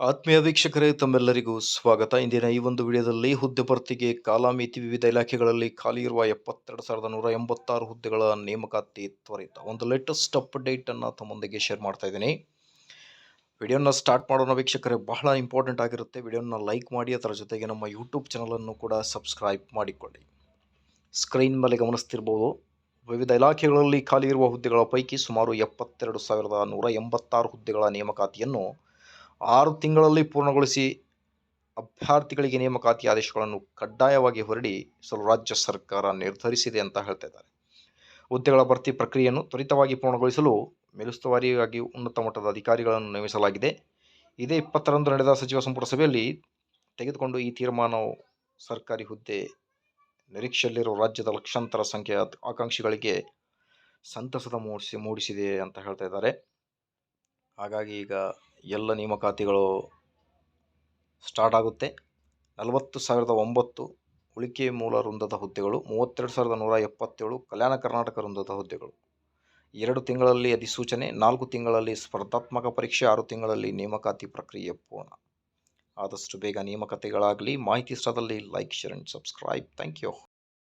ಆತ್ಮೀಯ ವೀಕ್ಷಕರೇ, ತಮ್ಮೆಲ್ಲರಿಗೂ ಸ್ವಾಗತ. ಇಂದಿನ ಈ ಒಂದು ವಿಡಿಯೋದಲ್ಲಿ ಹುದ್ದೆ ಭರ್ತಿಗೆ ಕಾಲಮಿತಿ, ವಿವಿಧ ಇಲಾಖೆಗಳಲ್ಲಿ ಖಾಲಿ ಇರುವ 72,186 ಹುದ್ದೆಗಳ ನೇಮಕಾತಿ ತ್ವರಿತ ಒಂದು ಲೇಟೆಸ್ಟ್ ಅಪ್ಡೇಟ್ ಅನ್ನು ತಮ್ಮೊಂದಿಗೆ ಶೇರ್ ಮಾಡ್ತಾ ಇದ್ದೀನಿ. ವಿಡಿಯೋನ ಸ್ಟಾರ್ಟ್ ಮಾಡೋಣ ವೀಕ್ಷಕರೇ. ಬಹಳ ಇಂಪಾರ್ಟೆಂಟ್ ಆಗಿರುತ್ತೆ. ವಿಡಿಯೋನ ಲೈಕ್ ಮಾಡಿ, ಅದರ ಜೊತೆಗೆ ನಮ್ಮ ಯೂಟ್ಯೂಬ್ ಚಾನಲನ್ನು ಕೂಡ ಸಬ್ಸ್ಕ್ರೈಬ್ ಮಾಡಿಕೊಳ್ಳಿ. ಸ್ಕ್ರೀನ್ ಮೇಲೆ ಗಮನಿಸ್ತಿರ್ಬೋದು, ವಿವಿಧ ಇಲಾಖೆಗಳಲ್ಲಿ ಖಾಲಿ ಇರುವ ಹುದ್ದೆಗಳ ಪೈಕಿ ಸುಮಾರು 72,186 ಹುದ್ದೆಗಳ ನೇಮಕಾತಿಯನ್ನು 6 ತಿಂಗಳಲ್ಲಿ ಪೂರ್ಣಗೊಳಿಸಿ ಅಭ್ಯರ್ಥಿಗಳಿಗೆ ನೇಮಕಾತಿ ಆದೇಶಗಳನ್ನು ಕಡ್ಡಾಯವಾಗಿ ಹೊರಡಿಸಲು ರಾಜ್ಯ ಸರ್ಕಾರ ನಿರ್ಧರಿಸಿದೆ ಅಂತ ಹೇಳ್ತಾ ಇದ್ದಾರೆ. ಹುದ್ದೆಗಳ ಭರ್ತಿ ಪ್ರಕ್ರಿಯೆಯನ್ನು ತ್ವರಿತವಾಗಿ ಪೂರ್ಣಗೊಳಿಸಲು ಮೇಲುಸ್ತುವಾರಿಯಾಗಿ ಉನ್ನತ ಮಟ್ಟದ ಅಧಿಕಾರಿಗಳನ್ನು ನೇಮಿಸಲಾಗಿದೆ. ಇದೇ 20ರಂದು ನಡೆದ ಸಚಿವ ಸಂಪುಟ ಸಭೆಯಲ್ಲಿ ತೆಗೆದುಕೊಂಡು ಈ ತೀರ್ಮಾನವು ಸರ್ಕಾರಿ ಹುದ್ದೆ ನಿರೀಕ್ಷೆಯಲ್ಲಿರುವ ರಾಜ್ಯದ ಲಕ್ಷಾಂತರ ಸಂಖ್ಯೆಯ ಆಕಾಂಕ್ಷಿಗಳಿಗೆ ಸಂತಸದ ಮೂಡಿಸಿದೆ ಅಂತ ಹೇಳ್ತಾ ಇದ್ದಾರೆ. ಹಾಗಾಗಿ ಈಗ ಎಲ್ಲ ನೇಮಕಾತಿಗಳು ಸ್ಟಾರ್ಟ್ ಆಗುತ್ತೆ. 40,009 ಉಳಿಕೆ ಮೂಲ ವೃಂದದ ಹುದ್ದೆಗಳು, 32,177 ಕಲ್ಯಾಣ ಕರ್ನಾಟಕ ವೃಂದದ ಹುದ್ದೆಗಳು. 2 ತಿಂಗಳಲ್ಲಿ ಅಧಿಸೂಚನೆ, 4 ತಿಂಗಳಲ್ಲಿ ಸ್ಪರ್ಧಾತ್ಮಕ ಪರೀಕ್ಷೆ, 6 ತಿಂಗಳಲ್ಲಿ ನೇಮಕಾತಿ ಪ್ರಕ್ರಿಯೆ ಪೂರ್ಣ. ಆದಷ್ಟು ಬೇಗ ನೇಮಕಾತಿಗಳಾಗಲಿ. ಮಾಹಿತಿ ಇಷ್ಟದಲ್ಲಿ like, share and subscribe. Thank you.